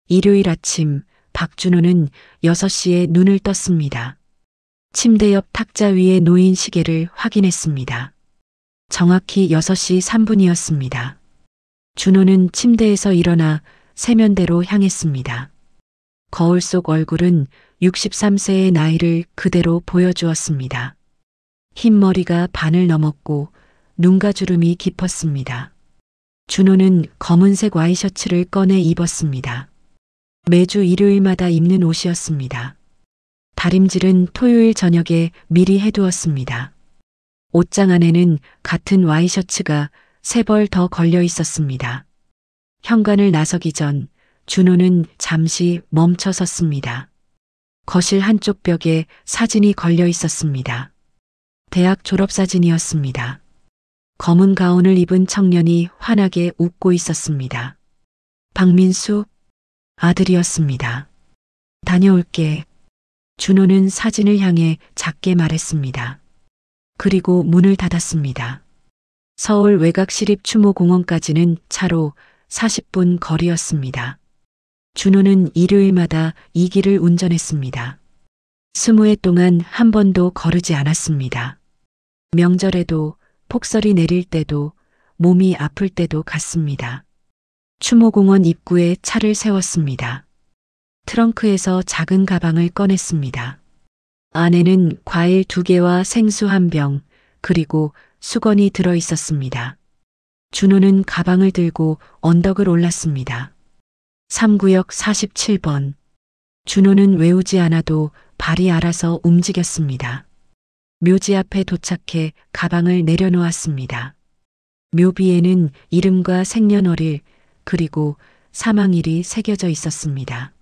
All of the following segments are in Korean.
일요일 아침 박준호는 6시에 눈을 떴습니다. 침대 옆 탁자 위에 놓인 시계를 확인했습니다. 정확히 6시 3분이었습니다. 준호는 침대에서 일어나 세면대로 향했습니다. 거울 속 얼굴은 63세의 나이를 그대로 보여주었습니다. 흰 머리가 반을 넘었고 눈가 주름이 깊었습니다. 준호는 검은색 와이셔츠를 꺼내 입었습니다. 매주 일요일마다 입는 옷이었습니다. 다림질은 토요일 저녁에 미리 해두었습니다. 옷장 안에는 같은 와이셔츠가 3벌 더 걸려 있었습니다. 현관을 나서기 전 준호는 잠시 멈춰 섰습니다. 거실 한쪽 벽에 사진이 걸려 있었습니다. 대학 졸업사진이었습니다. 검은 가운을 입은 청년이 환하게 웃고 있었습니다. 박민수? 아들이었습니다. 다녀올게. 준호는 사진을 향해 작게 말했습니다. 그리고 문을 닫았습니다. 서울 외곽시립추모공원까지는 차로 40분 거리였습니다. 준호는 일요일마다 이 길을 운전했습니다. 20해 동안 한 번도 거르지 않았습니다. 명절에도, 폭설이 내릴 때도, 몸이 아플 때도 갔습니다. 추모공원 입구에 차를 세웠습니다. 트렁크에서 작은 가방을 꺼냈습니다. 안에는 과일 2개와 생수 1병, 그리고 수건이 들어 있었습니다. 준호는 가방을 들고 언덕을 올랐습니다. 3구역 47번. 준호는 외우지 않아도 발이 알아서 움직였습니다. 묘지 앞에 도착해 가방을 내려놓았습니다. 묘비에는 이름과 생년월일, 그리고 사망일이 새겨져 있었습니다.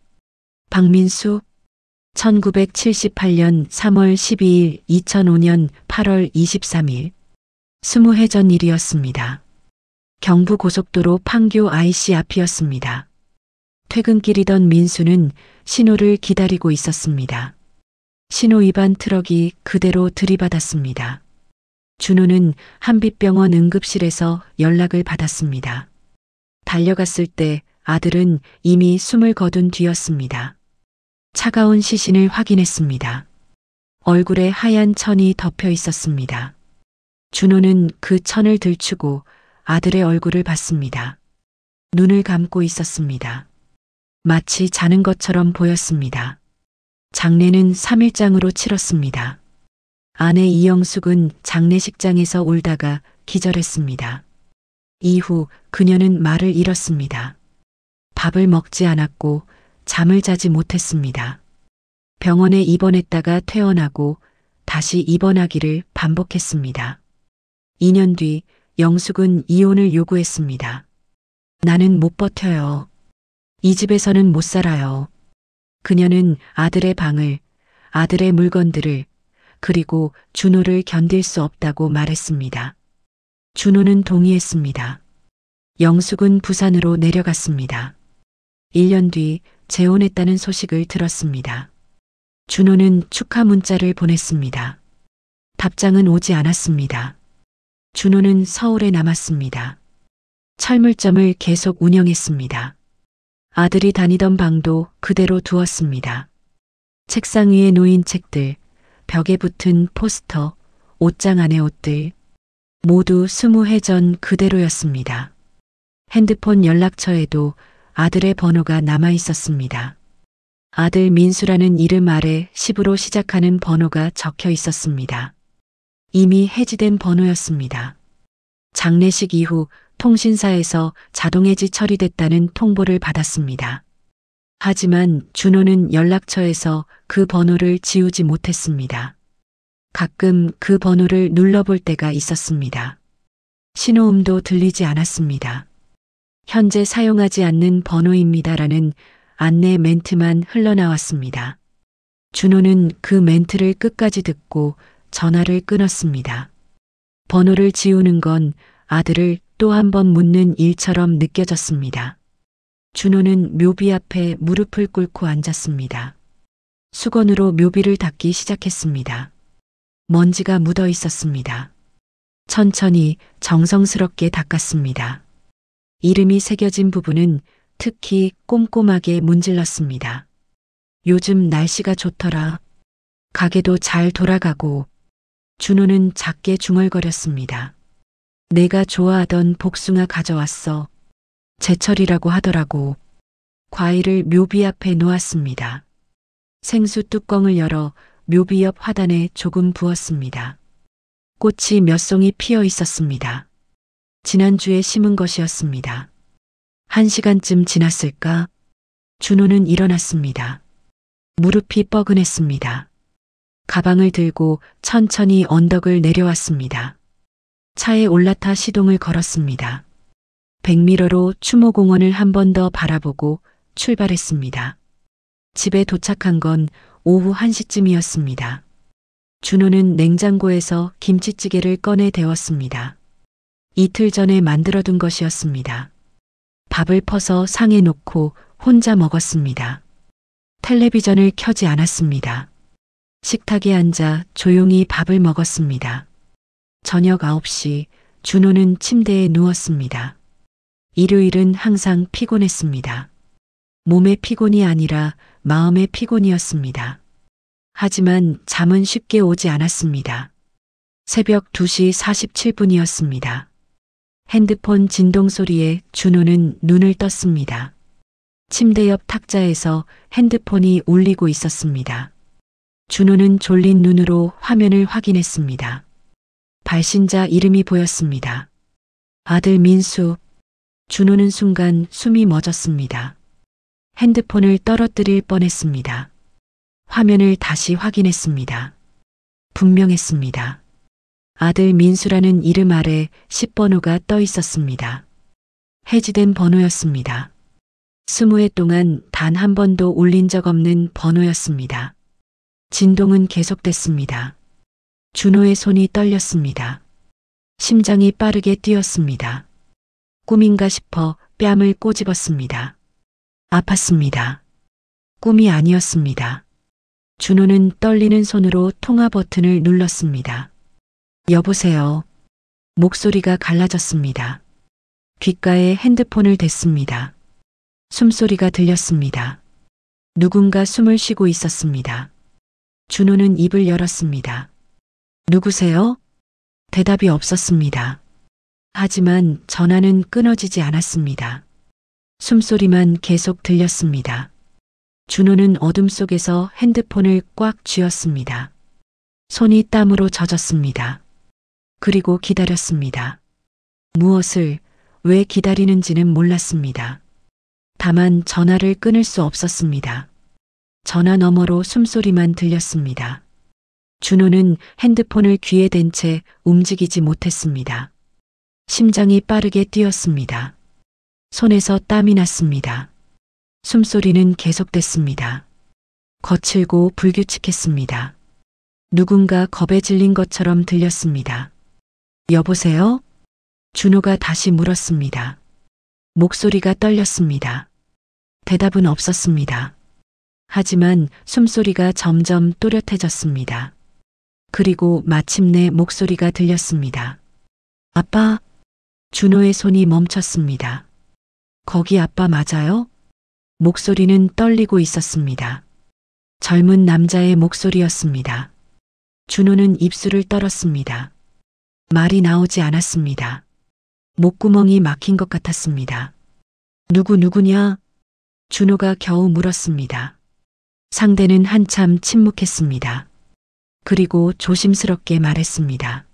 박민수, 1978년 3월 12일, 2005년 8월 23일. 20해 전 일이었습니다. 경부고속도로 판교 IC 앞이었습니다. 퇴근길이던 민수는 신호를 기다리고 있었습니다. 신호 위반 트럭이 그대로 들이받았습니다. 준호는 한빛병원 응급실에서 연락을 받았습니다. 달려갔을 때 아들은 이미 숨을 거둔 뒤였습니다. 차가운 시신을 확인했습니다. 얼굴에 하얀 천이 덮여 있었습니다. 준호는 그 천을 들추고 아들의 얼굴을 봤습니다. 눈을 감고 있었습니다. 마치 자는 것처럼 보였습니다. 장례는 3일장으로 치렀습니다. 아내 이영숙은 장례식장에서 울다가 기절했습니다. 이후 그녀는 말을 잃었습니다. 밥을 먹지 않았고 잠을 자지 못했습니다. 병원에 입원했다가 퇴원하고 다시 입원하기를 반복했습니다. 2년 뒤 영숙은 이혼을 요구했습니다. 나는 못 버텨요. 이 집에서는 못 살아요. 그녀는 아들의 방을, 아들의 물건들을, 그리고 준호를 견딜 수 없다고 말했습니다. 준호는 동의했습니다. 영숙은 부산으로 내려갔습니다. 1년 뒤 재혼했다는 소식을 들었습니다. 준호는 축하 문자를 보냈습니다. 답장은 오지 않았습니다. 준호는 서울에 남았습니다. 철물점을 계속 운영했습니다. 아들이 다니던 방도 그대로 두었습니다. 책상 위에 놓인 책들, 벽에 붙은 포스터, 옷장 안의 옷들, 모두 20해 전 그대로였습니다. 핸드폰 연락처에도 아들의 번호가 남아 있었습니다. 아들 민수라는 이름 아래 10으로 시작하는 번호가 적혀 있었습니다. 이미 해지된 번호였습니다. 장례식 이후 통신사에서 자동해지 처리됐다는 통보를 받았습니다. 하지만 준호는 연락처에서 그 번호를 지우지 못했습니다. 가끔 그 번호를 눌러볼 때가 있었습니다. 신호음도 들리지 않았습니다. 현재 사용하지 않는 번호입니다라는 안내 멘트만 흘러나왔습니다. 준호는 그 멘트를 끝까지 듣고 전화를 끊었습니다. 번호를 지우는 건 아들을 또 한 번 묻는 일처럼 느껴졌습니다. 준호는 묘비 앞에 무릎을 꿇고 앉았습니다. 수건으로 묘비를 닦기 시작했습니다. 먼지가 묻어 있었습니다. 천천히 정성스럽게 닦았습니다. 이름이 새겨진 부분은 특히 꼼꼼하게 문질렀습니다. 요즘 날씨가 좋더라. 가게도 잘 돌아가고. 준호는 작게 중얼거렸습니다. 내가 좋아하던 복숭아 가져왔어. 제철이라고 하더라고. 과일을 묘비 앞에 놓았습니다. 생수 뚜껑을 열어 묘비 옆 화단에 조금 부었습니다. 꽃이 몇 송이 피어 있었습니다. 지난주에 심은 것이었습니다. 1시간쯤 지났을까? 준호는 일어났습니다. 무릎이 뻐근했습니다. 가방을 들고 천천히 언덕을 내려왔습니다. 차에 올라타 시동을 걸었습니다. 백미러로 추모공원을 한 번 더 바라보고 출발했습니다. 집에 도착한 건 오후 1시쯤이었습니다. 준호는 냉장고에서 김치찌개를 꺼내 데웠습니다. 이틀 전에 만들어둔 것이었습니다. 밥을 퍼서 상에 놓고 혼자 먹었습니다. 텔레비전을 켜지 않았습니다. 식탁에 앉아 조용히 밥을 먹었습니다. 저녁 9시 준호는 침대에 누웠습니다. 일요일은 항상 피곤했습니다. 몸의 피곤이 아니라 마음의 피곤이었습니다. 하지만 잠은 쉽게 오지 않았습니다. 새벽 2시 47분이었습니다. 핸드폰 진동 소리에 준호는 눈을 떴습니다. 침대 옆 탁자에서 핸드폰이 울리고 있었습니다. 준호는 졸린 눈으로 화면을 확인했습니다. 발신자 이름이 보였습니다. 아들 민수. 준호는 순간 숨이 멎었습니다. 핸드폰을 떨어뜨릴 뻔했습니다. 화면을 다시 확인했습니다. 분명했습니다. 아들 민수라는 이름 아래 10번호가 떠 있었습니다. 해지된 번호였습니다. 20회 동안 단 한 번도 울린 적 없는 번호였습니다. 진동은 계속됐습니다. 준호의 손이 떨렸습니다. 심장이 빠르게 뛰었습니다. 꿈인가 싶어 뺨을 꼬집었습니다. 아팠습니다. 꿈이 아니었습니다. 준호는 떨리는 손으로 통화 버튼을 눌렀습니다. 여보세요. 목소리가 갈라졌습니다. 귓가에 핸드폰을 댔습니다. 숨소리가 들렸습니다. 누군가 숨을 쉬고 있었습니다. 준호는 입을 열었습니다. 누구세요? 대답이 없었습니다. 하지만 전화는 끊어지지 않았습니다. 숨소리만 계속 들렸습니다. 준호는 어둠 속에서 핸드폰을 꽉 쥐었습니다. 손이 땀으로 젖었습니다. 그리고 기다렸습니다. 무엇을, 왜 기다리는지는 몰랐습니다. 다만 전화를 끊을 수 없었습니다. 전화 너머로 숨소리만 들렸습니다. 준호는 핸드폰을 귀에 댄 채 움직이지 못했습니다. 심장이 빠르게 뛰었습니다. 손에서 땀이 났습니다. 숨소리는 계속됐습니다. 거칠고 불규칙했습니다. 누군가 겁에 질린 것처럼 들렸습니다. 여보세요? 준호가 다시 물었습니다. 목소리가 떨렸습니다. 대답은 없었습니다. 하지만 숨소리가 점점 또렷해졌습니다. 그리고 마침내 목소리가 들렸습니다. 아빠? 준호의 손이 멈췄습니다. 거기 아빠 맞아요? 목소리는 떨리고 있었습니다. 젊은 남자의 목소리였습니다. 준호는 입술을 떨었습니다. 말이 나오지 않았습니다. 목구멍이 막힌 것 같았습니다. 누구냐? 준호가 겨우 물었습니다. 상대는 한참 침묵했습니다. 그리고 조심스럽게 말했습니다.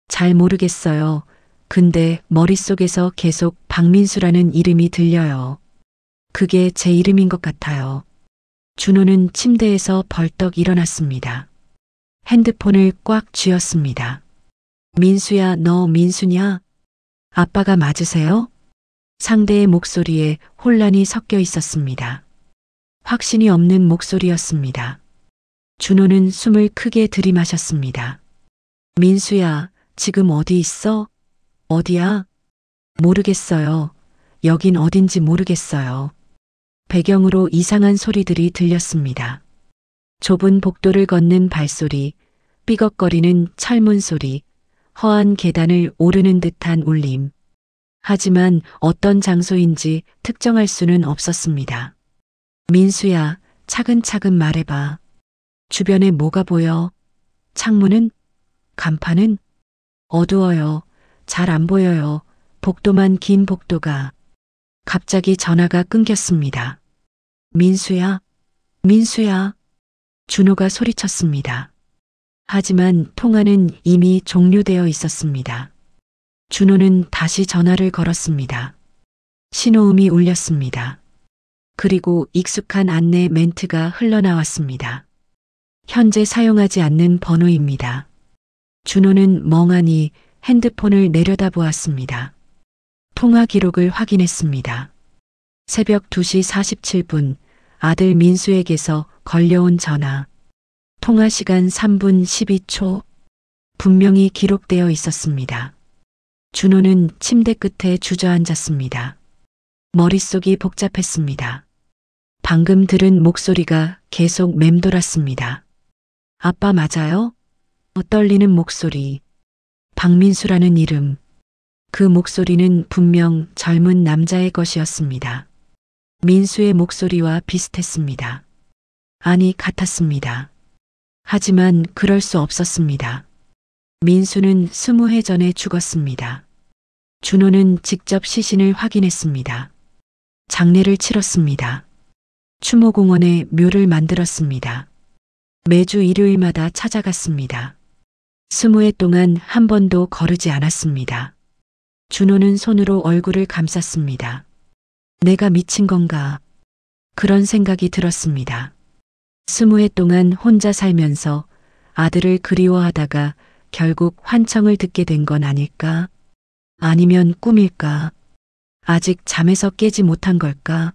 잘 모르겠어요. 근데 머릿속에서 계속 박민수라는 이름이 들려요. 그게 제 이름인 것 같아요. 준호는 침대에서 벌떡 일어났습니다. 핸드폰을 꽉 쥐었습니다. 민수야, 너 민수냐? 아빠가 맞으세요? 상대의 목소리에 혼란이 섞여 있었습니다. 확신이 없는 목소리였습니다. 준호는 숨을 크게 들이마셨습니다. 민수야, 지금 어디 있어? 어디야? 모르겠어요. 여긴 어딘지 모르겠어요. 배경으로 이상한 소리들이 들렸습니다. 좁은 복도를 걷는 발소리, 삐걱거리는 철문 소리, 허한 계단을 오르는 듯한 울림. 하지만 어떤 장소인지 특정할 수는 없었습니다. 민수야, 차근차근 말해봐. 주변에 뭐가 보여? 창문은? 간판은? 어두워요. 잘 안 보여요. 복도만 긴 복도가. 갑자기 전화가 끊겼습니다. 민수야, 민수야. 준호가 소리쳤습니다. 하지만 통화는 이미 종료되어 있었습니다. 준호는 다시 전화를 걸었습니다. 신호음이 울렸습니다. 그리고 익숙한 안내 멘트가 흘러나왔습니다. 현재 사용하지 않는 번호입니다. 준호는 멍하니 핸드폰을 내려다보았습니다. 통화 기록을 확인했습니다. 새벽 2시 47분 아들 민수에게서 걸려온 전화. 통화 시간 3분 12초. 분명히 기록되어 있었습니다. 준호는 침대 끝에 주저앉았습니다. 머릿속이 복잡했습니다. 방금 들은 목소리가 계속 맴돌았습니다. 아빠 맞아요? 떨리는 목소리. 박민수라는 이름. 그 목소리는 분명 젊은 남자의 것이었습니다. 민수의 목소리와 비슷했습니다. 아니, 같았습니다. 하지만 그럴 수 없었습니다. 민수는 20해 전에 죽었습니다. 준호는 직접 시신을 확인했습니다. 장례를 치렀습니다. 추모공원에 묘를 만들었습니다. 매주 일요일마다 찾아갔습니다. 20해 동안 한 번도 거르지 않았습니다. 준호는 손으로 얼굴을 감쌌습니다. 내가 미친 건가? 그런 생각이 들었습니다. 20해 동안 혼자 살면서 아들을 그리워하다가 결국 환청을 듣게 된 건 아닐까? 아니면 꿈일까? 아직 잠에서 깨지 못한 걸까?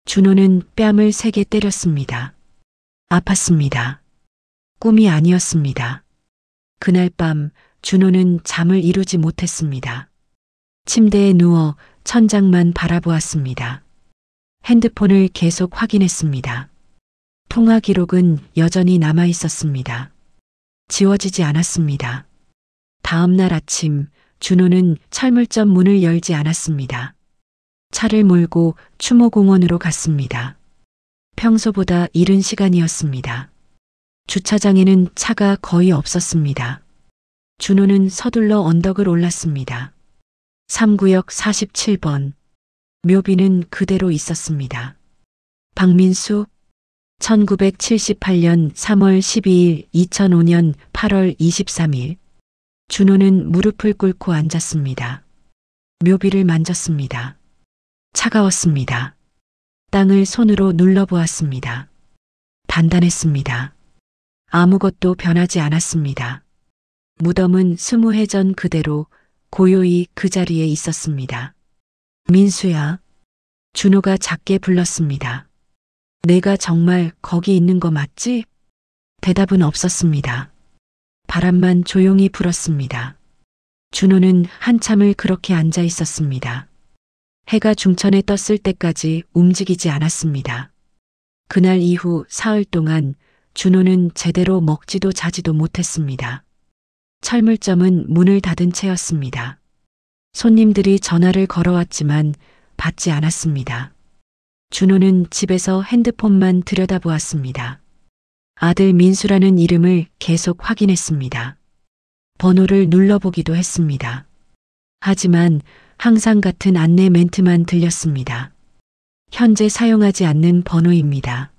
준호는 뺨을 세게 때렸습니다. 아팠습니다. 꿈이 아니었습니다. 그날 밤 준호는 잠을 이루지 못했습니다. 침대에 누워 천장만 바라보았습니다. 핸드폰을 계속 확인했습니다. 통화 기록은 여전히 남아 있었습니다. 지워지지 않았습니다. 다음 날 아침 준호는 철물점 문을 열지 않았습니다. 차를 몰고 추모공원으로 갔습니다. 평소보다 이른 시간이었습니다. 주차장에는 차가 거의 없었습니다. 준호는 서둘러 언덕을 올랐습니다. 3구역 47번. 묘비는 그대로 있었습니다. 박민수 1978년 3월 12일 2005년 8월 23일. 준호는 무릎을 꿇고 앉았습니다. 묘비를 만졌습니다. 차가웠습니다. 땅을 손으로 눌러보았습니다. 단단했습니다. 아무것도 변하지 않았습니다. 무덤은 20해 전 그대로 고요히 그 자리에 있었습니다. 민수야. 준호가 작게 불렀습니다. 내가 정말 거기 있는 거 맞지? 대답은 없었습니다. 바람만 조용히 불었습니다. 준호는 한참을 그렇게 앉아 있었습니다. 해가 중천에 떴을 때까지 움직이지 않았습니다. 그날 이후 사흘 동안 준호는 제대로 먹지도 자지도 못했습니다. 철물점은 문을 닫은 채였습니다. 손님들이 전화를 걸어왔지만 받지 않았습니다. 준호는 집에서 핸드폰만 들여다보았습니다. 아들 민수라는 이름을 계속 확인했습니다. 번호를 눌러보기도 했습니다. 하지만 항상 같은 안내 멘트만 들렸습니다. 현재 사용하지 않는 번호입니다.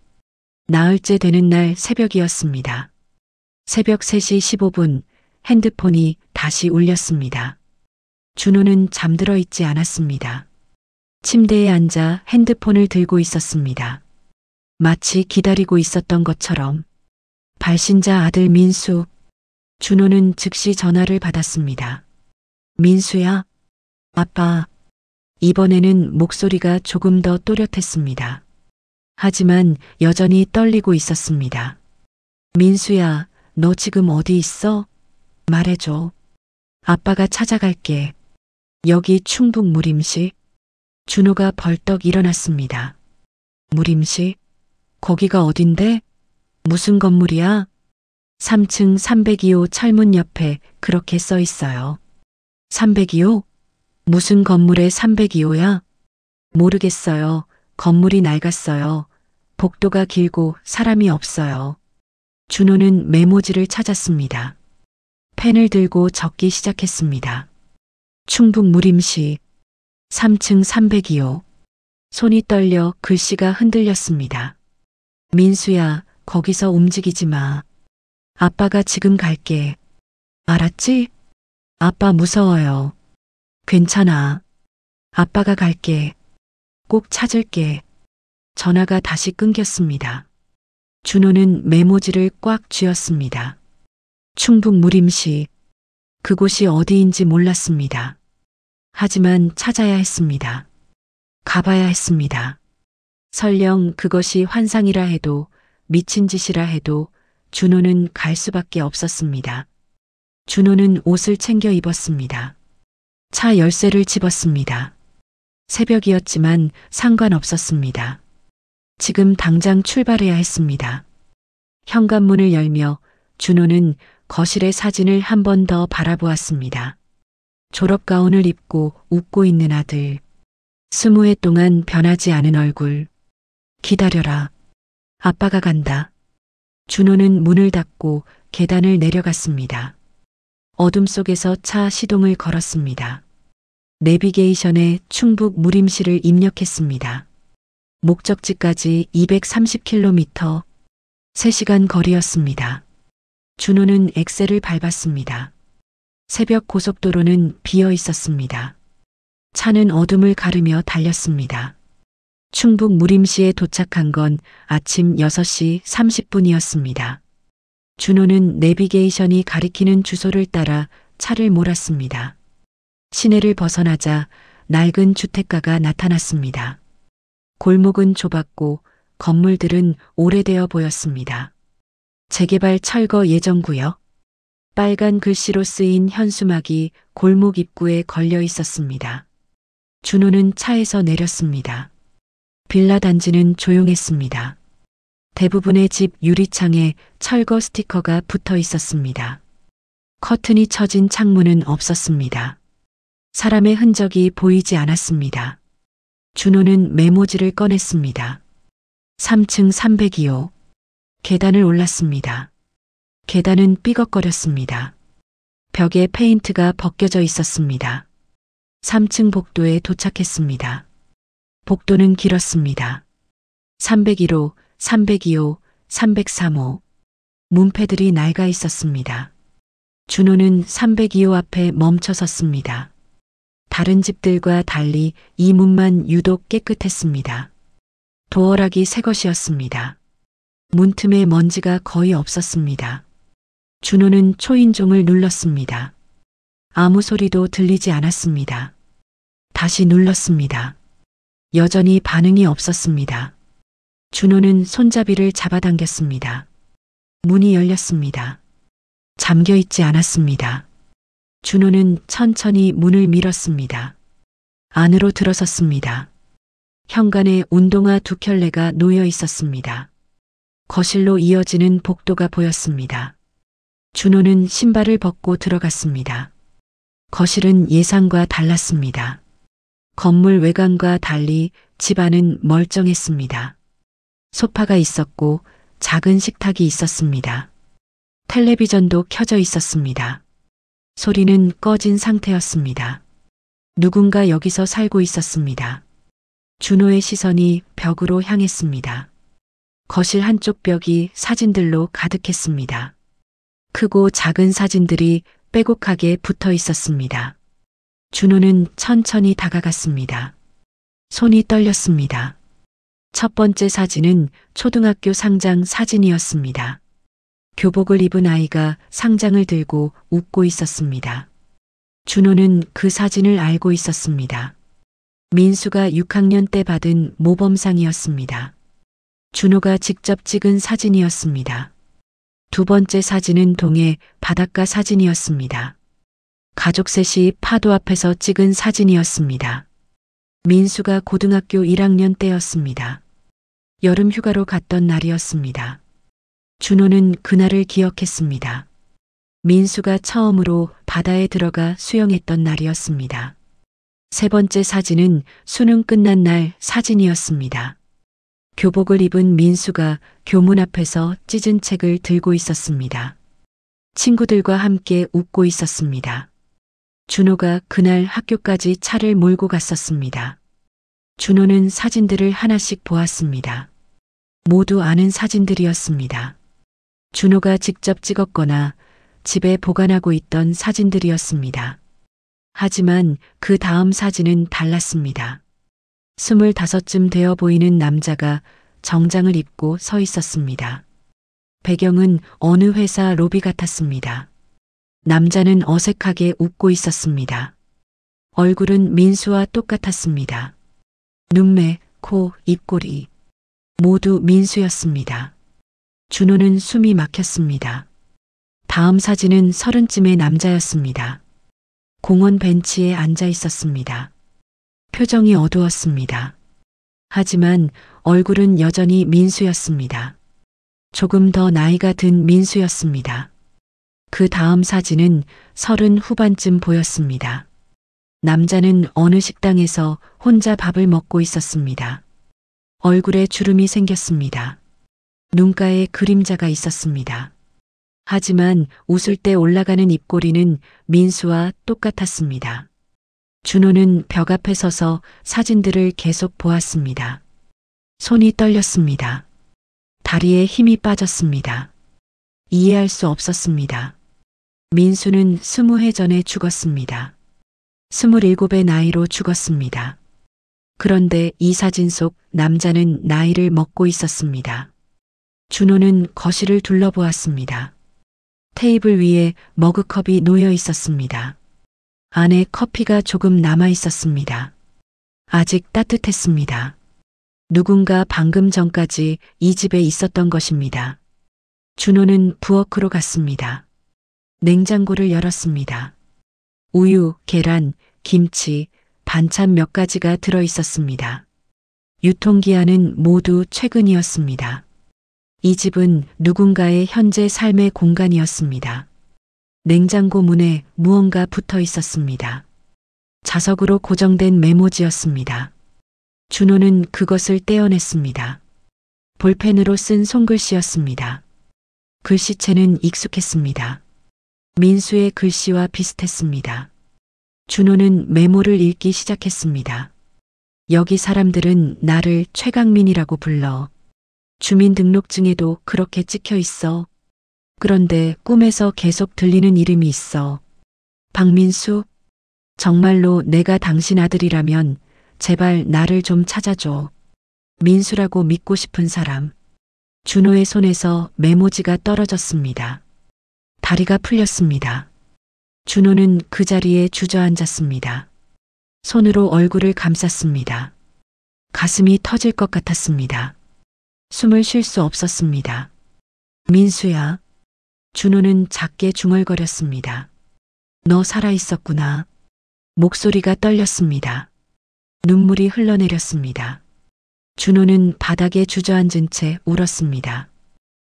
나흘째 되는 날 새벽이었습니다. 새벽 3시 15분 핸드폰이 다시 울렸습니다. 준호는 잠들어 있지 않았습니다. 침대에 앉아 핸드폰을 들고 있었습니다. 마치 기다리고 있었던 것처럼. 발신자 아들 민수. 준호는 즉시 전화를 받았습니다. 민수야. 아빠. 이번에는 목소리가 조금 더 또렷했습니다. 하지만 여전히 떨리고 있었습니다. 민수야, 너 지금 어디 있어? 말해줘. 아빠가 찾아갈게. 여기 충북 무림시. 준호가 벌떡 일어났습니다. 무림시? 거기가 어딘데? 무슨 건물이야? 3층 302호 철문 옆에 그렇게 써 있어요. 302호? 무슨 건물의 302호야? 모르겠어요. 건물이 낡았어요. 복도가 길고 사람이 없어요. 준호는 메모지를 찾았습니다. 펜을 들고 적기 시작했습니다. 충북 무림시 3층 302호. 손이 떨려 글씨가 흔들렸습니다. 민수야, 거기서 움직이지 마. 아빠가 지금 갈게. 알았지? 아빠 무서워요. 괜찮아. 아빠가 갈게. 꼭 찾을게. 전화가 다시 끊겼습니다. 준호는 메모지를 꽉 쥐었습니다. 충북 무림시. 그곳이 어디인지 몰랐습니다. 하지만 찾아야 했습니다. 가봐야 했습니다. 설령 그것이 환상이라 해도 미친 짓이라 해도 준호는 갈 수밖에 없었습니다. 준호는 옷을 챙겨 입었습니다. 차 열쇠를 집었습니다. 새벽이었지만 상관없었습니다. 지금 당장 출발해야 했습니다. 현관문을 열며 준호는 거실의 사진을 한 번 더 바라보았습니다. 졸업가운을 입고 웃고 있는 아들. 20해 동안 변하지 않은 얼굴. 기다려라. 아빠가 간다. 준호는 문을 닫고 계단을 내려갔습니다. 어둠 속에서 차 시동을 걸었습니다. 내비게이션에 충북 무림시를 입력했습니다. 목적지까지 230km, 3시간 거리였습니다. 준호는 엑셀을 밟았습니다. 새벽 고속도로는 비어 있었습니다. 차는 어둠을 가르며 달렸습니다. 충북 무림시에 도착한 건 아침 6시 30분이었습니다. 준호는 내비게이션이 가리키는 주소를 따라 차를 몰았습니다. 시내를 벗어나자 낡은 주택가가 나타났습니다. 골목은 좁았고 건물들은 오래되어 보였습니다. 재개발 철거 예정구역. 빨간 글씨로 쓰인 현수막이 골목 입구에 걸려 있었습니다. 준호는 차에서 내렸습니다. 빌라 단지는 조용했습니다. 대부분의 집 유리창에 철거 스티커가 붙어 있었습니다. 커튼이 쳐진 창문은 없었습니다. 사람의 흔적이 보이지 않았습니다. 준호는 메모지를 꺼냈습니다. 3층 302호. 계단을 올랐습니다. 계단은 삐걱거렸습니다. 벽에 페인트가 벗겨져 있었습니다. 3층 복도에 도착했습니다. 복도는 길었습니다. 301호, 302호, 303호. 문패들이 낡아 있었습니다. 준호는 302호 앞에 멈춰 섰습니다. 다른 집들과 달리 이 문만 유독 깨끗했습니다. 도어락이 새 것이었습니다. 문틈에 먼지가 거의 없었습니다. 준호는 초인종을 눌렀습니다. 아무 소리도 들리지 않았습니다. 다시 눌렀습니다. 여전히 반응이 없었습니다. 준호는 손잡이를 잡아당겼습니다. 문이 열렸습니다. 잠겨 있지 않았습니다. 준호는 천천히 문을 밀었습니다. 안으로 들어섰습니다. 현관에 운동화 2켤레가 놓여 있었습니다. 거실로 이어지는 복도가 보였습니다. 준호는 신발을 벗고 들어갔습니다. 거실은 예상과 달랐습니다. 건물 외관과 달리 집 안은 멀쩡했습니다. 소파가 있었고 작은 식탁이 있었습니다. 텔레비전도 켜져 있었습니다. 소리는 꺼진 상태였습니다. 누군가 여기서 살고 있었습니다. 준호의 시선이 벽으로 향했습니다. 거실 한쪽 벽이 사진들로 가득했습니다. 크고 작은 사진들이 빼곡하게 붙어 있었습니다. 준호는 천천히 다가갔습니다. 손이 떨렸습니다. 첫 번째 사진은 초등학교 상장 사진이었습니다. 교복을 입은 아이가 상장을 들고 웃고 있었습니다. 준호는 그 사진을 알고 있었습니다. 민수가 6학년 때 받은 모범상이었습니다. 준호가 직접 찍은 사진이었습니다. 두 번째 사진은 동해 바닷가 사진이었습니다. 가족 셋이 파도 앞에서 찍은 사진이었습니다. 민수가 고등학교 1학년 때였습니다. 여름 휴가로 갔던 날이었습니다. 준호는 그날을 기억했습니다. 민수가 처음으로 바다에 들어가 수영했던 날이었습니다. 세 번째 사진은 수능 끝난 날 사진이었습니다. 교복을 입은 민수가 교문 앞에서 찢은 책을 들고 있었습니다. 친구들과 함께 웃고 있었습니다. 준호가 그날 학교까지 차를 몰고 갔었습니다. 준호는 사진들을 하나씩 보았습니다. 모두 아는 사진들이었습니다. 준호가 직접 찍었거나 집에 보관하고 있던 사진들이었습니다. 하지만 그 다음 사진은 달랐습니다. 25쯤 되어 보이는 남자가 정장을 입고 서 있었습니다. 배경은 어느 회사 로비 같았습니다. 남자는 어색하게 웃고 있었습니다. 얼굴은 민수와 똑같았습니다. 눈매, 코, 입꼬리 모두 민수였습니다. 준호는 숨이 막혔습니다. 다음 사진은 30쯤의 남자였습니다. 공원 벤치에 앉아 있었습니다. 표정이 어두웠습니다. 하지만 얼굴은 여전히 민수였습니다. 조금 더 나이가 든 민수였습니다. 그 다음 사진은 30 후반쯤 보였습니다. 남자는 어느 식당에서 혼자 밥을 먹고 있었습니다. 얼굴에 주름이 생겼습니다. 눈가에 그림자가 있었습니다. 하지만 웃을 때 올라가는 입꼬리는 민수와 똑같았습니다. 준호는 벽 앞에 서서 사진들을 계속 보았습니다. 손이 떨렸습니다. 다리에 힘이 빠졌습니다. 이해할 수 없었습니다. 민수는 20해 전에 죽었습니다. 27의 나이로 죽었습니다. 그런데 이 사진 속 남자는 나이를 먹고 있었습니다. 준호는 거실을 둘러보았습니다. 테이블 위에 머그컵이 놓여 있었습니다. 안에 커피가 조금 남아 있었습니다. 아직 따뜻했습니다. 누군가 방금 전까지 이 집에 있었던 것입니다. 준호는 부엌으로 갔습니다. 냉장고를 열었습니다. 우유, 계란, 김치, 반찬 몇 가지가 들어 있었습니다. 유통기한은 모두 최근이었습니다. 이 집은 누군가의 현재 삶의 공간이었습니다. 냉장고 문에 무언가 붙어 있었습니다. 자석으로 고정된 메모지였습니다. 준호는 그것을 떼어냈습니다. 볼펜으로 쓴 손글씨였습니다. 글씨체는 익숙했습니다. 민수의 글씨와 비슷했습니다. 준호는 메모를 읽기 시작했습니다. 여기 사람들은 나를 최강민이라고 불러. 주민등록증에도 그렇게 찍혀 있어. 그런데 꿈에서 계속 들리는 이름이 있어. 박민수? 정말로 내가 당신 아들이라면 제발 나를 좀 찾아줘. 민수라고 믿고 싶은 사람. 준호의 손에서 메모지가 떨어졌습니다. 다리가 풀렸습니다. 준호는 그 자리에 주저앉았습니다. 손으로 얼굴을 감쌌습니다. 가슴이 터질 것 같았습니다. 숨을 쉴 수 없었습니다. 민수야. 준호는 작게 중얼거렸습니다. 너 살아있었구나. 목소리가 떨렸습니다. 눈물이 흘러내렸습니다. 준호는 바닥에 주저앉은 채 울었습니다.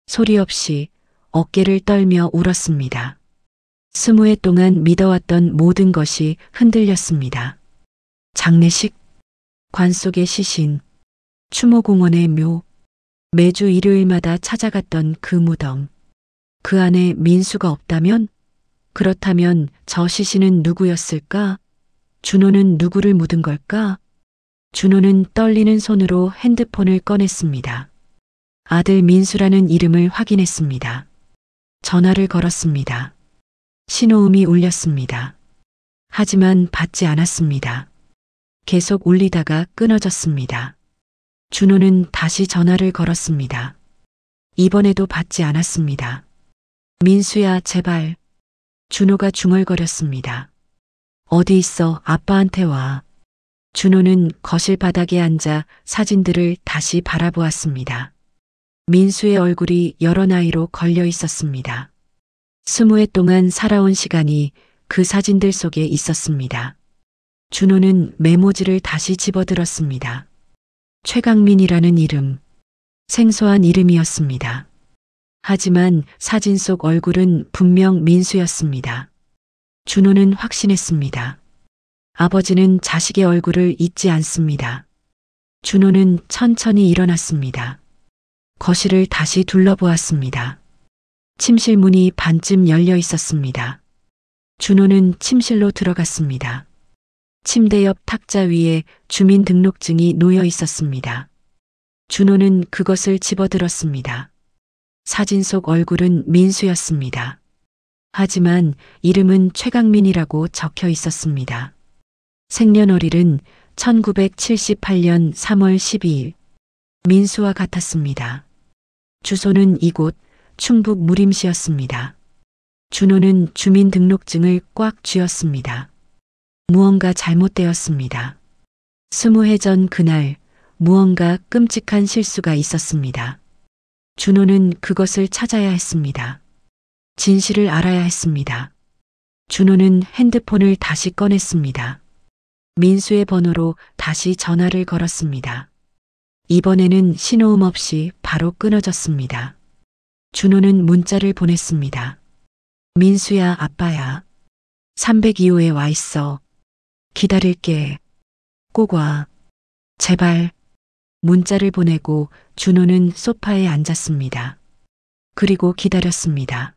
소리 없이 어깨를 떨며 울었습니다. 20해 동안 믿어왔던 모든 것이 흔들렸습니다. 장례식, 관 속의 시신, 추모공원의 묘, 매주 일요일마다 찾아갔던 그 무덤. 그 안에 민수가 없다면? 그렇다면 저 시신은 누구였을까? 준호는 누구를 묻은 걸까? 준호는 떨리는 손으로 핸드폰을 꺼냈습니다. 아들 민수라는 이름을 확인했습니다. 전화를 걸었습니다. 신호음이 울렸습니다. 하지만 받지 않았습니다. 계속 울리다가 끊어졌습니다. 준호는 다시 전화를 걸었습니다. 이번에도 받지 않았습니다. 민수야, 제발. 준호가 중얼거렸습니다. 어디 있어? 아빠한테 와. 준호는 거실 바닥에 앉아 사진들을 다시 바라보았습니다. 민수의 얼굴이 여러 나이로 걸려 있었습니다. 20해 동안 살아온 시간이 그 사진들 속에 있었습니다. 준호는 메모지를 다시 집어들었습니다. 최강민이라는 이름, 생소한 이름이었습니다. 하지만 사진 속 얼굴은 분명 민수였습니다. 준호는 확신했습니다. 아버지는 자식의 얼굴을 잊지 않습니다. 준호는 천천히 일어났습니다. 거실을 다시 둘러보았습니다. 침실 문이 반쯤 열려 있었습니다. 준호는 침실로 들어갔습니다. 침대 옆 탁자 위에 주민등록증이 놓여 있었습니다. 준호는 그것을 집어들었습니다. 사진 속 얼굴은 민수였습니다. 하지만 이름은 최강민이라고 적혀 있었습니다. 생년월일은 1978년 3월 12일. 민수와 같았습니다. 주소는 이곳 충북 무림시였습니다. 준호는 주민등록증을 꽉 쥐었습니다. 무언가 잘못되었습니다. 20해 전 그날 무언가 끔찍한 실수가 있었습니다. 준호는 그것을 찾아야 했습니다. 진실을 알아야 했습니다. 준호는 핸드폰을 다시 꺼냈습니다. 민수의 번호로 다시 전화를 걸었습니다. 이번에는 신호음 없이 바로 끊어졌습니다. 준호는 문자를 보냈습니다. 민수야, 아빠야. 302호에 와 있어. 기다릴게. 꼭 와. 제발. 문자를 보내고 준호는 소파에 앉았습니다. 그리고 기다렸습니다.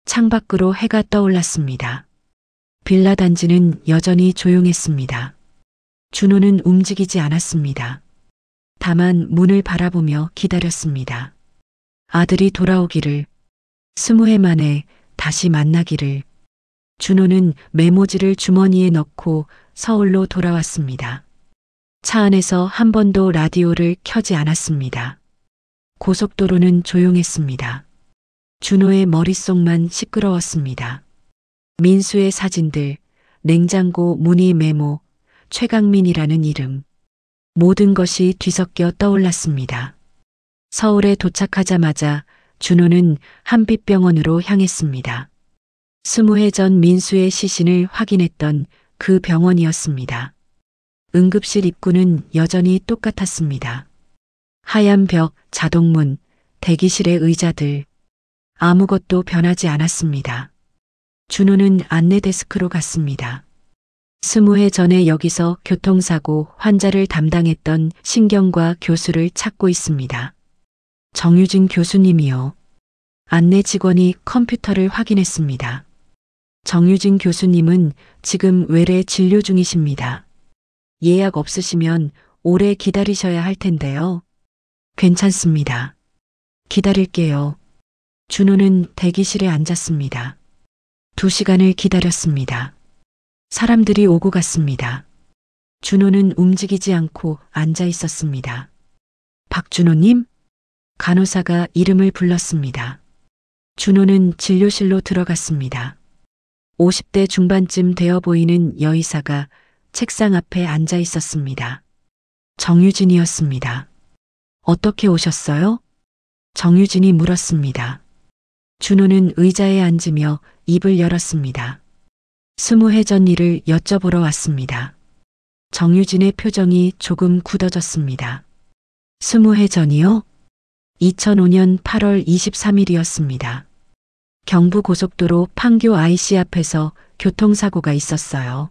창밖으로 해가 떠올랐습니다. 빌라 단지는 여전히 조용했습니다. 준호는 움직이지 않았습니다. 다만 문을 바라보며 기다렸습니다. 아들이 돌아오기를, 20해 만에 다시 만나기를. 준호는 메모지를 주머니에 넣고 서울로 돌아왔습니다. 차 안에서 한 번도 라디오를 켜지 않았습니다. 고속도로는 조용했습니다. 준호의 머릿속만 시끄러웠습니다. 민수의 사진들, 냉장고 문의 메모, 최강민이라는 이름. 모든 것이 뒤섞여 떠올랐습니다. 서울에 도착하자마자 준호는 한빛병원으로 향했습니다. 20해 전 민수의 시신을 확인했던 그 병원이었습니다. 응급실 입구는 여전히 똑같았습니다. 하얀 벽, 자동문, 대기실의 의자들. 아무것도 변하지 않았습니다. 준호는 안내 데스크로 갔습니다. 20해 전에 여기서 교통사고 환자를 담당했던 신경과 교수를 찾고 있습니다. 정유진 교수님이요. 안내 직원이 컴퓨터를 확인했습니다. 정유진 교수님은 지금 외래 진료 중이십니다. 예약 없으시면 오래 기다리셔야 할 텐데요. 괜찮습니다. 기다릴게요. 준호는 대기실에 앉았습니다. 2시간을 기다렸습니다. 사람들이 오고 갔습니다. 준호는 움직이지 않고 앉아 있었습니다. 박준호님? 간호사가 이름을 불렀습니다. 준호는 진료실로 들어갔습니다. 50대 중반쯤 되어 보이는 여의사가 책상 앞에 앉아 있었습니다. 정유진이었습니다. 어떻게 오셨어요? 정유진이 물었습니다. 준호는 의자에 앉으며 입을 열었습니다. 20해 전 일을 여쭤보러 왔습니다. 정유진의 표정이 조금 굳어졌습니다. 20해 전이요? 2005년 8월 23일이었습니다. 경부고속도로 판교 IC 앞에서 교통사고가 있었어요.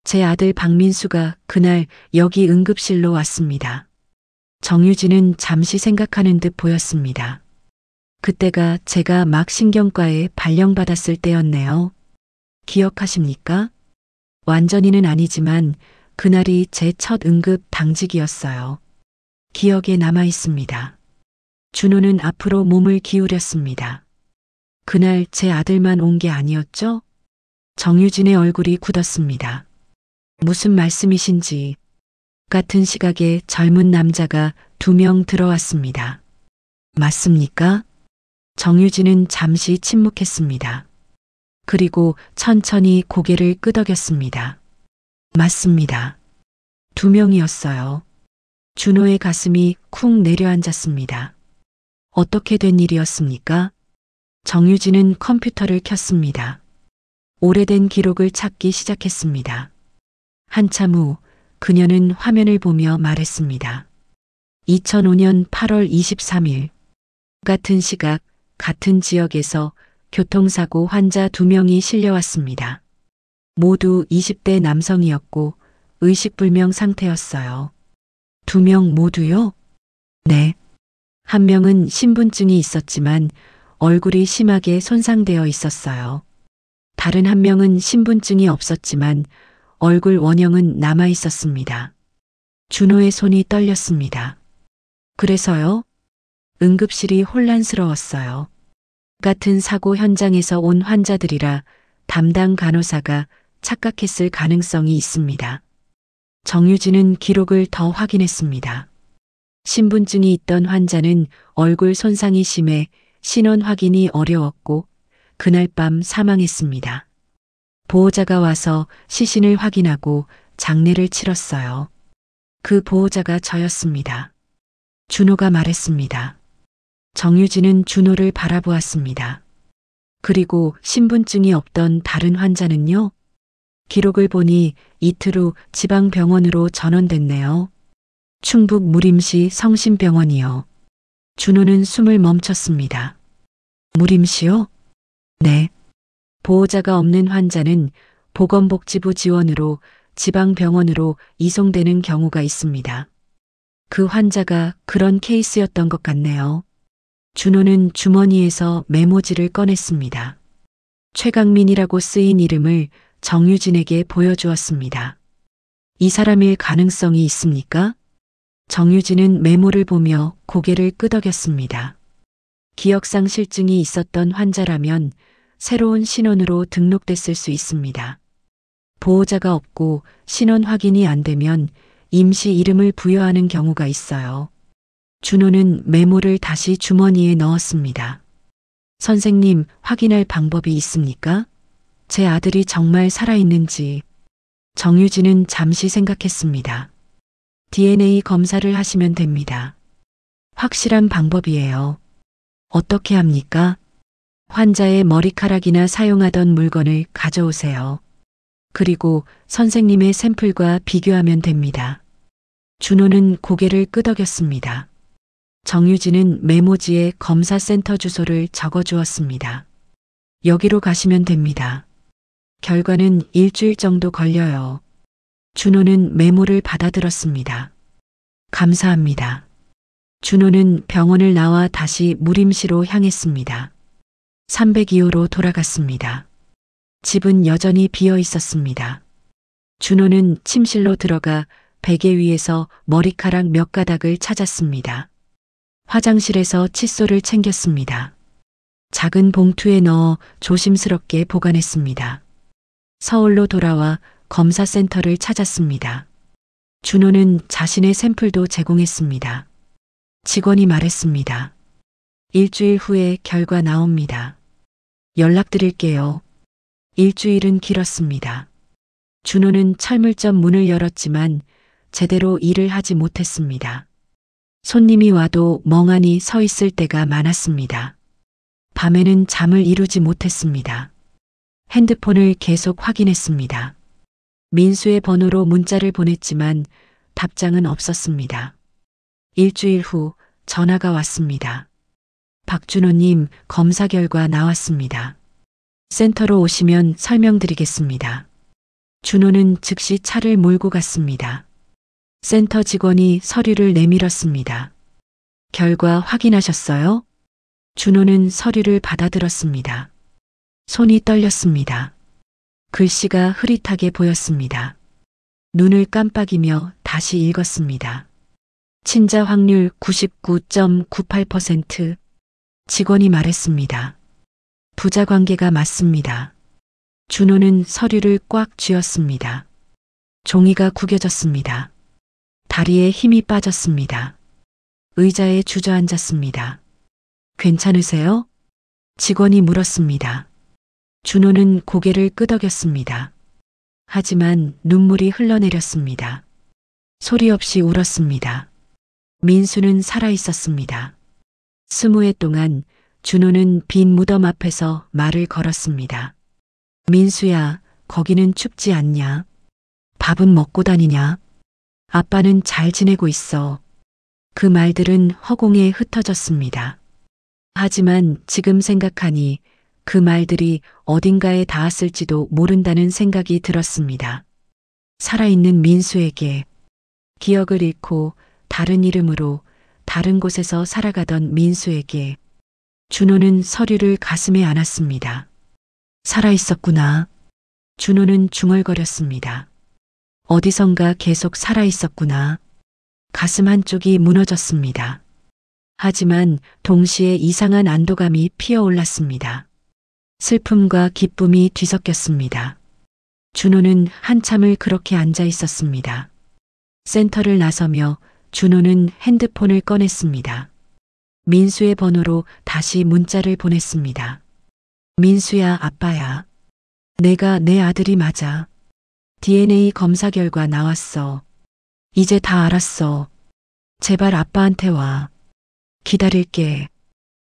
제 아들 박민수가 그날 여기 응급실로 왔습니다. 정유진은 잠시 생각하는 듯 보였습니다. 그때가 제가 막 신경과에 발령받았을 때였네요. 기억하십니까? 완전히는 아니지만 그날이 제 첫 응급 당직이었어요. 기억에 남아 있습니다. 준호는 앞으로 몸을 기울였습니다. 그날 제 아들만 온 게 아니었죠? 정유진의 얼굴이 굳었습니다. 무슨 말씀이신지. 같은 시각에 젊은 남자가 2명 들어왔습니다. 맞습니까? 정유진은 잠시 침묵했습니다. 그리고 천천히 고개를 끄덕였습니다. 맞습니다. 2명이었어요. 준호의 가슴이 쿵 내려앉았습니다. 어떻게 된 일이었습니까? 정유진은 컴퓨터를 켰습니다. 오래된 기록을 찾기 시작했습니다. 한참 후 그녀는 화면을 보며 말했습니다. 2005년 8월 23일 같은 시각 같은 지역에서 교통사고 환자 2명이 실려왔습니다. 모두 20대 남성이었고 의식불명 상태였어요. 2명 모두요? 네. 한 명은 신분증이 있었지만 얼굴이 심하게 손상되어 있었어요. 다른 한 명은 신분증이 없었지만 얼굴 원형은 남아 있었습니다. 준호의 손이 떨렸습니다. 그래서요? 응급실이 혼란스러웠어요. 같은 사고 현장에서 온 환자들이라 담당 간호사가 착각했을 가능성이 있습니다. 정유진은 기록을 더 확인했습니다. 신분증이 있던 환자는 얼굴 손상이 심해 신원 확인이 어려웠고 그날 밤 사망했습니다. 보호자가 와서 시신을 확인하고 장례를 치렀어요. 그 보호자가 저였습니다. 준호가 말했습니다. 정유진은 준호를 바라보았습니다. 그리고 신분증이 없던 다른 환자는요? 기록을 보니 이틀 후 지방병원으로 전원됐네요. 충북 무림시 성심병원이요. 준호는 숨을 멈췄습니다. 무림시요? 네. 보호자가 없는 환자는 보건복지부 지원으로 지방병원으로 이송되는 경우가 있습니다. 그 환자가 그런 케이스였던 것 같네요. 준호는 주머니에서 메모지를 꺼냈습니다. 최강민이라고 쓰인 이름을 정유진에게 보여주었습니다. 이 사람일 가능성이 있습니까? 정유진은 메모를 보며 고개를 끄덕였습니다. 기억상실증이 있었던 환자라면 새로운 신원으로 등록됐을 수 있습니다. 보호자가 없고 신원 확인이 안 되면 임시 이름을 부여하는 경우가 있어요. 준호는 메모를 다시 주머니에 넣었습니다. 선생님, 확인할 방법이 있습니까? 제 아들이 정말 살아있는지. 정유진은 잠시 생각했습니다. DNA 검사를 하시면 됩니다. 확실한 방법이에요. 어떻게 합니까? 환자의 머리카락이나 사용하던 물건을 가져오세요. 그리고 선생님의 샘플과 비교하면 됩니다. 준호는 고개를 끄덕였습니다. 정유진은 메모지에 검사센터 주소를 적어주었습니다. 여기로 가시면 됩니다. 결과는 일주일 정도 걸려요. 준호는 메모를 받아들었습니다. 감사합니다. 준호는 병원을 나와 다시 무림시로 향했습니다. 302호로 돌아갔습니다. 집은 여전히 비어 있었습니다. 준호는 침실로 들어가 베개 위에서 머리카락 몇 가닥을 찾았습니다. 화장실에서 칫솔을 챙겼습니다. 작은 봉투에 넣어 조심스럽게 보관했습니다. 서울로 돌아와 검사센터를 찾았습니다. 준호는 자신의 샘플도 제공했습니다. 직원이 말했습니다. 일주일 후에 결과 나옵니다. 연락드릴게요. 일주일은 길었습니다. 준호는 철물점 문을 열었지만 제대로 일을 하지 못했습니다. 손님이 와도 멍하니 서 있을 때가 많았습니다. 밤에는 잠을 이루지 못했습니다. 핸드폰을 계속 확인했습니다. 민수의 번호로 문자를 보냈지만 답장은 없었습니다. 일주일 후 전화가 왔습니다. 박준호님, 검사 결과 나왔습니다. 센터로 오시면 설명드리겠습니다. 준호는 즉시 차를 몰고 갔습니다. 센터 직원이 서류를 내밀었습니다. 결과 확인하셨어요? 준호는 서류를 받아들었습니다. 손이 떨렸습니다. 글씨가 흐릿하게 보였습니다. 눈을 깜빡이며 다시 읽었습니다. 친자 확률 99.98%. 직원이 말했습니다. 부자 관계가 맞습니다. 준호는 서류를 꽉 쥐었습니다. 종이가 구겨졌습니다. 다리에 힘이 빠졌습니다. 의자에 주저앉았습니다. 괜찮으세요? 직원이 물었습니다. 준호는 고개를 끄덕였습니다. 하지만 눈물이 흘러내렸습니다. 소리 없이 울었습니다. 민수는 살아 있었습니다. 20해 동안 준호는 빈 무덤 앞에서 말을 걸었습니다. 민수야, 거기는 춥지 않냐? 밥은 먹고 다니냐? 아빠는 잘 지내고 있어. 그 말들은 허공에 흩어졌습니다. 하지만 지금 생각하니 그 말들이 어딘가에 닿았을지도 모른다는 생각이 들었습니다. 살아있는 민수에게 기억을 잃고 다른 이름으로 다른 곳에서 살아가던 민수에게 준호는 서류를 가슴에 안았습니다. 살아있었구나. 준호는 중얼거렸습니다. 어디선가 계속 살아있었구나. 가슴 한쪽이 무너졌습니다. 하지만 동시에 이상한 안도감이 피어올랐습니다. 슬픔과 기쁨이 뒤섞였습니다. 준호는 한참을 그렇게 앉아 있었습니다. 센터를 나서며 준호는 핸드폰을 꺼냈습니다. 민수의 번호로 다시 문자를 보냈습니다. 민수야, 아빠야. 내가 내 아들이 맞아. DNA 검사 결과 나왔어. 이제 다 알았어. 제발 아빠한테 와. 기다릴게.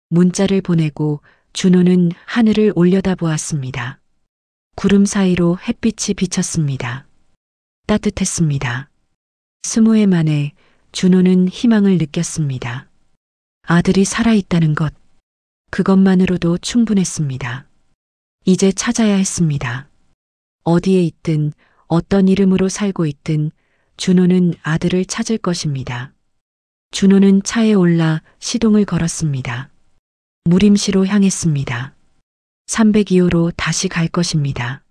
문자를 보내고 준호는 하늘을 올려다보았습니다. 구름 사이로 햇빛이 비쳤습니다. 따뜻했습니다. 20해 만에 준호는 희망을 느꼈습니다. 아들이 살아있다는 것, 그것만으로도 충분했습니다. 이제 찾아야 했습니다. 어디에 있든 어떤 이름으로 살고 있든 준호는 아들을 찾을 것입니다. 준호는 차에 올라 시동을 걸었습니다. 무림시로 향했습니다. 302호로 다시 갈 것입니다.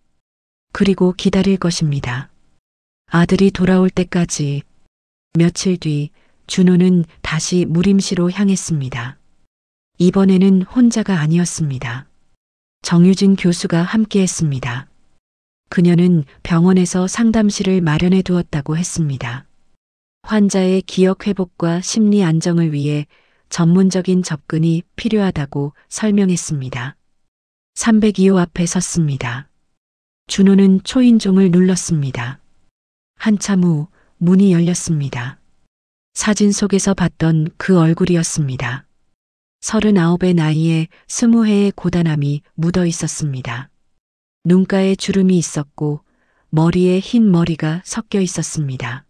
그리고 기다릴 것입니다. 아들이 돌아올 때까지. 며칠 뒤 준호는 다시 무림시로 향했습니다. 이번에는 혼자가 아니었습니다. 정유진 교수가 함께했습니다. 그녀는 병원에서 상담실을 마련해 두었다고 했습니다. 환자의 기억 회복과 심리 안정을 위해 전문적인 접근이 필요하다고 설명했습니다. 302호 앞에 섰습니다. 준호는 초인종을 눌렀습니다. 한참 후 문이 열렸습니다. 사진 속에서 봤던 그 얼굴이었습니다. 39의 나이에 20회의 고단함이 묻어 있었습니다. 눈가에 주름이 있었고 머리에 흰 머리가 섞여 있었습니다.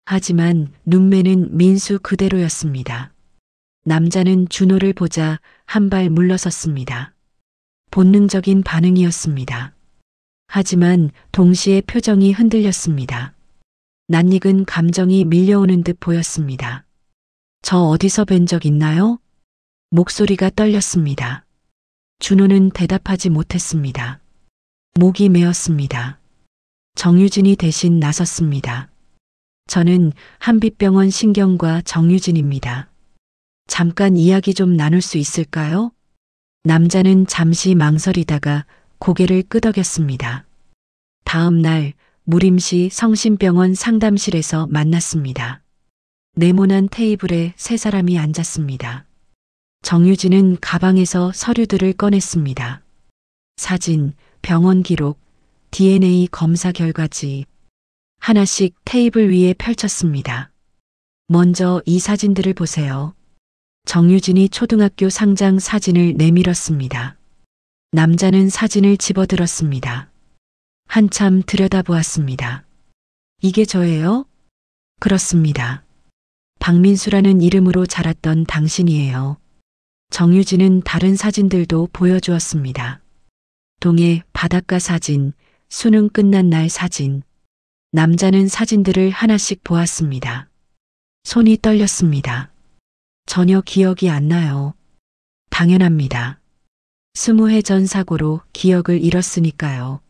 하지만 눈매는 민수 그대로였습니다. 남자는 준호를 보자 한 발 물러섰습니다. 본능적인 반응이었습니다. 하지만 동시에 표정이 흔들렸습니다. 낯익은 감정이 밀려오는 듯 보였습니다. 저 어디서 뵌 적 있나요? 목소리가 떨렸습니다. 준호는 대답하지 못했습니다. 목이 메었습니다. 정유진이 대신 나섰습니다. 저는 한빛병원 신경과 정유진입니다. 잠깐 이야기 좀 나눌 수 있을까요? 남자는 잠시 망설이다가 고개를 끄덕였습니다. 다음 날 무림시 성심병원 상담실에서 만났습니다. 네모난 테이블에 세 사람이 앉았습니다. 정유진은 가방에서 서류들을 꺼냈습니다. 사진, 병원 기록, DNA 검사 결과지. 하나씩 테이블 위에 펼쳤습니다. 먼저 이 사진들을 보세요. 정유진이 초등학교 상장 사진을 내밀었습니다. 남자는 사진을 집어들었습니다. 한참 들여다보았습니다. 이게 저예요? 그렇습니다. 박민수라는 이름으로 자랐던 당신이에요. 정유진은 다른 사진들도 보여주었습니다. 동해 바닷가 사진, 수능 끝난 날 사진. 남자는 사진들을 하나씩 보았습니다. 손이 떨렸습니다. 전혀 기억이 안 나요. 당연합니다. 20해 전 사고로 기억을 잃었으니까요.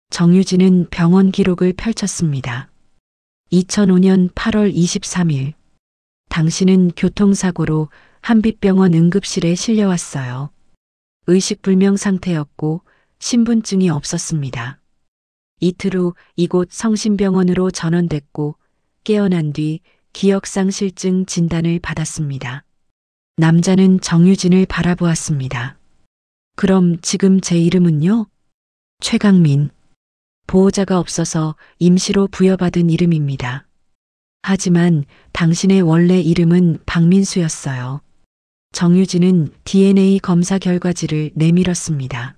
정유진은 병원 기록을 펼쳤습니다. 2005년 8월 23일. 당신은 교통사고로 한빛병원 응급실에 실려왔어요. 의식불명 상태였고 신분증이 없었습니다. 이틀 후 이곳 성심병원으로 전원됐고 깨어난 뒤 기억상실증 진단을 받았습니다. 남자는 정유진을 바라보았습니다. 그럼 지금 제 이름은요? 최강민. 보호자가 없어서 임시로 부여받은 이름입니다. 하지만 당신의 원래 이름은 박민수였어요. 정유진은 DNA 검사 결과지를 내밀었습니다.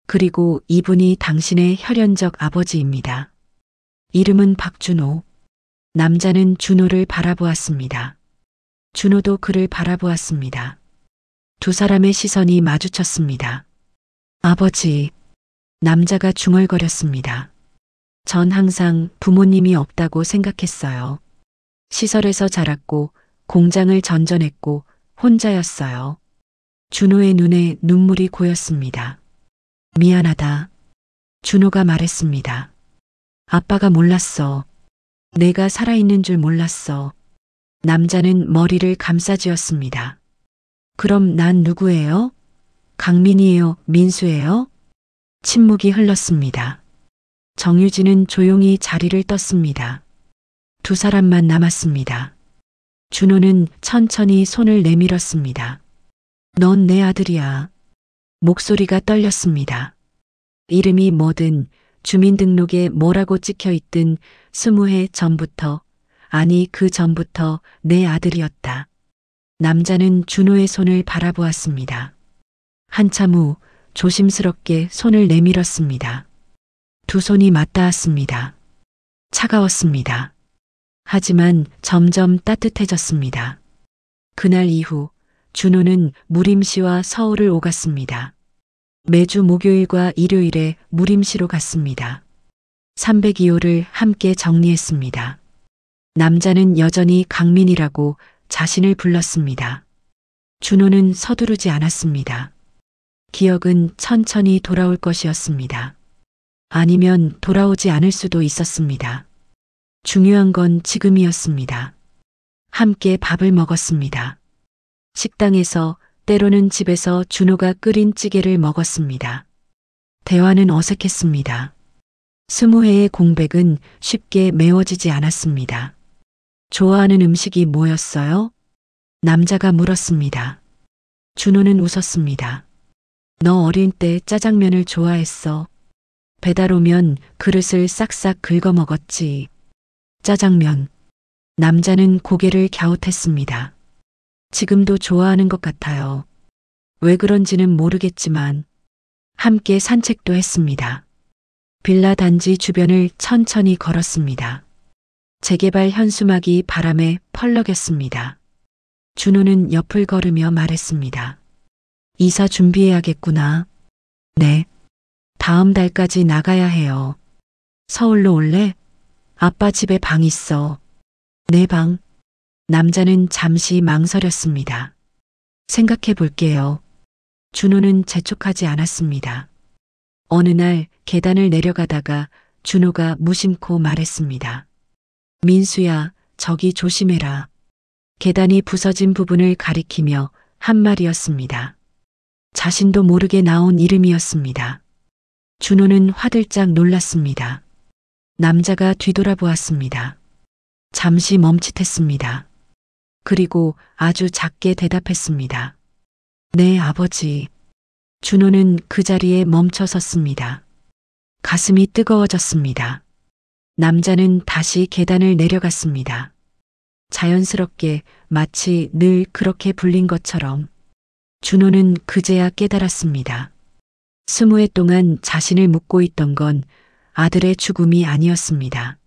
그리고 이분이 당신의 혈연적 아버지입니다. 이름은 박준호. 남자는 준호를 바라보았습니다. 준호도 그를 바라보았습니다. 두 사람의 시선이 마주쳤습니다. 아버지, 남자가 중얼거렸습니다. 전 항상 부모님이 없다고 생각했어요. 시설에서 자랐고 공장을 전전했고 혼자였어요. 준호의 눈에 눈물이 고였습니다. 미안하다. 준호가 말했습니다. 아빠가 몰랐어. 내가 살아있는 줄 몰랐어. 남자는 머리를 감싸쥐었습니다. 그럼 난 누구예요? 강민이에요? 민수예요? 침묵이 흘렀습니다. 정유진은 조용히 자리를 떴습니다. 두 사람만 남았습니다. 준호는 천천히 손을 내밀었습니다. 넌 내 아들이야. 목소리가 떨렸습니다. 이름이 뭐든 주민등록에 뭐라고 찍혀 있든 20해 전부터, 아니 그 전부터 내 아들이었다. 남자는 준호의 손을 바라보았습니다. 한참 후 조심스럽게 손을 내밀었습니다. 두 손이 맞닿았습니다. 차가웠습니다. 하지만 점점 따뜻해졌습니다. 그날 이후 준호는 무림시와 서울을 오갔습니다. 매주 목요일과 일요일에 무림시로 갔습니다. 302호를 함께 정리했습니다. 남자는 여전히 강민이라고 자신을 불렀습니다. 준호는 서두르지 않았습니다. 기억은 천천히 돌아올 것이었습니다. 아니면 돌아오지 않을 수도 있었습니다. 중요한 건 지금이었습니다. 함께 밥을 먹었습니다. 식당에서, 때로는 집에서 준호가 끓인 찌개를 먹었습니다. 대화는 어색했습니다. 20회의 공백은 쉽게 메워지지 않았습니다. 좋아하는 음식이 뭐였어요? 남자가 물었습니다. 준호는 웃었습니다. 너 어릴 때 짜장면을 좋아했어. 배달 오면 그릇을 싹싹 긁어 먹었지. 짜장면. 남자는 고개를 갸웃했습니다. 지금도 좋아하는 것 같아요. 왜 그런지는 모르겠지만 함께 산책도 했습니다. 빌라 단지 주변을 천천히 걸었습니다. 재개발 현수막이 바람에 펄럭였습니다. 준호는 옆을 걸으며 말했습니다. 이사 준비해야겠구나. 네. 다음 달까지 나가야 해요. 서울로 올래? 아빠 집에 방 있어. 내 방. 남자는 잠시 망설였습니다. 생각해 볼게요. 준호는 재촉하지 않았습니다. 어느 날 계단을 내려가다가 준호가 무심코 말했습니다. 민수야, 저기 조심해라. 계단이 부서진 부분을 가리키며 한 말이었습니다. 자신도 모르게 나온 이름이었습니다. 준호는 화들짝 놀랐습니다. 남자가 뒤돌아보았습니다. 잠시 멈칫했습니다. 그리고 아주 작게 대답했습니다. 네, 아버지. 준호는 그 자리에 멈춰 섰습니다. 가슴이 뜨거워졌습니다. 남자는 다시 계단을 내려갔습니다. 자연스럽게 마치 늘 그렇게 불린 것처럼 준호는 그제야 깨달았습니다. 20회 동안 자신을 묻고 있던 건 아들의 죽음이 아니었습니다.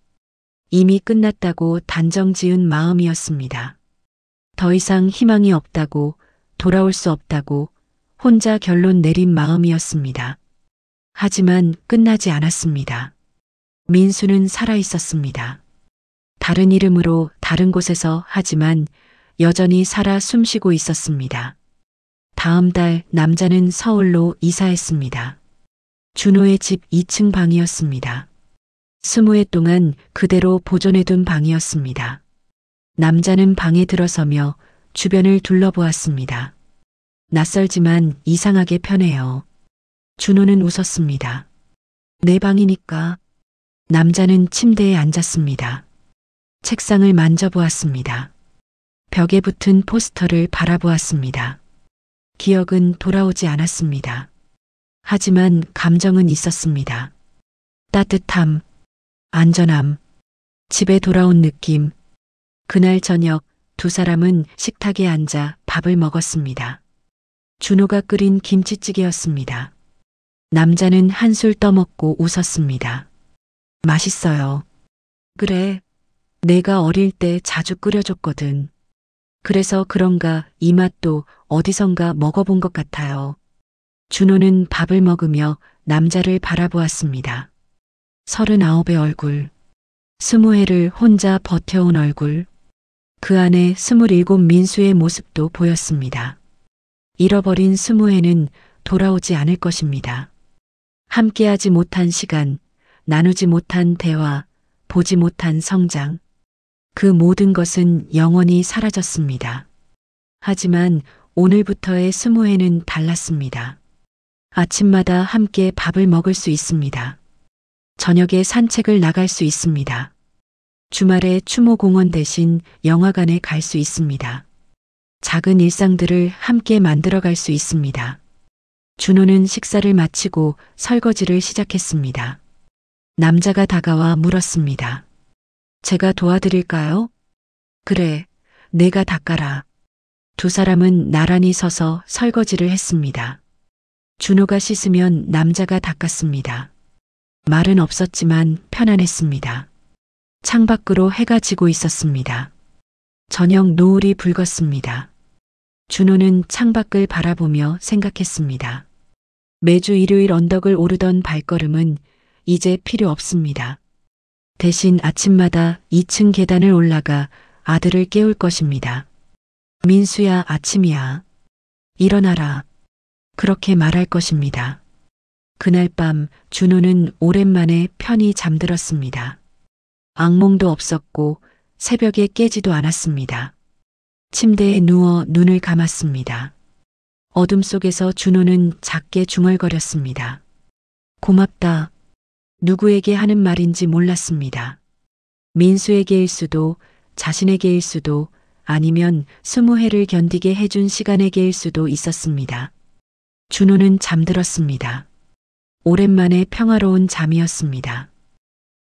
이미 끝났다고 단정 지은 마음이었습니다. 더 이상 희망이 없다고, 돌아올 수 없다고 혼자 결론 내린 마음이었습니다. 하지만 끝나지 않았습니다. 민수는 살아 있었습니다. 다른 이름으로 다른 곳에서 하지만 여전히 살아 숨쉬고 있었습니다. 다음 달 남자는 서울로 이사했습니다. 준호의 집 2층 방이었습니다. 20회 동안 그대로 보존해둔 방이었습니다. 남자는 방에 들어서며 주변을 둘러보았습니다. 낯설지만 이상하게 편해요. 준호는 웃었습니다. 내 방이니까. 남자는 침대에 앉았습니다. 책상을 만져보았습니다. 벽에 붙은 포스터를 바라보았습니다. 기억은 돌아오지 않았습니다. 하지만 감정은 있었습니다. 따뜻함, 안전함, 집에 돌아온 느낌. 그날 저녁 두 사람은 식탁에 앉아 밥을 먹었습니다. 준호가 끓인 김치찌개였습니다. 남자는 한술 떠먹고 웃었습니다. 맛있어요. 그래, 내가 어릴 때 자주 끓여줬거든. 그래서 그런가 이 맛도 어디선가 먹어본 것 같아요. 준호는 밥을 먹으며 남자를 바라보았습니다. 39의 얼굴, 20회를 혼자 버텨온 얼굴, 그 안에 27 민수의 모습도 보였습니다. 잃어버린 20회는 돌아오지 않을 것입니다. 함께하지 못한 시간, 나누지 못한 대화, 보지 못한 성장, 그 모든 것은 영원히 사라졌습니다. 하지만 오늘부터의 20회는 달랐습니다. 아침마다 함께 밥을 먹을 수 있습니다. 저녁에 산책을 나갈 수 있습니다. 주말에 추모공원 대신 영화관에 갈 수 있습니다. 작은 일상들을 함께 만들어갈 수 있습니다. 준호는 식사를 마치고 설거지를 시작했습니다. 남자가 다가와 물었습니다. 제가 도와드릴까요? 그래, 내가 닦아라. 두 사람은 나란히 서서 설거지를 했습니다. 준호가 씻으면 남자가 닦았습니다. 말은 없었지만 편안했습니다. 창밖으로 해가 지고 있었습니다. 저녁 노을이 붉었습니다. 준호는 창밖을 바라보며 생각했습니다. 매주 일요일 언덕을 오르던 발걸음은 이제 필요 없습니다. 대신 아침마다 2층 계단을 올라가 아들을 깨울 것입니다. 민수야, 아침이야. 일어나라. 그렇게 말할 것입니다. 그날 밤 준호는 오랜만에 편히 잠들었습니다. 악몽도 없었고 새벽에 깨지도 않았습니다. 침대에 누워 눈을 감았습니다. 어둠 속에서 준호는 작게 중얼거렸습니다. 고맙다. 누구에게 하는 말인지 몰랐습니다. 민수에게일 수도, 자신에게일 수도, 아니면 20회를 견디게 해준 시간에게일 수도 있었습니다. 준호는 잠들었습니다. 오랜만에 평화로운 잠이었습니다.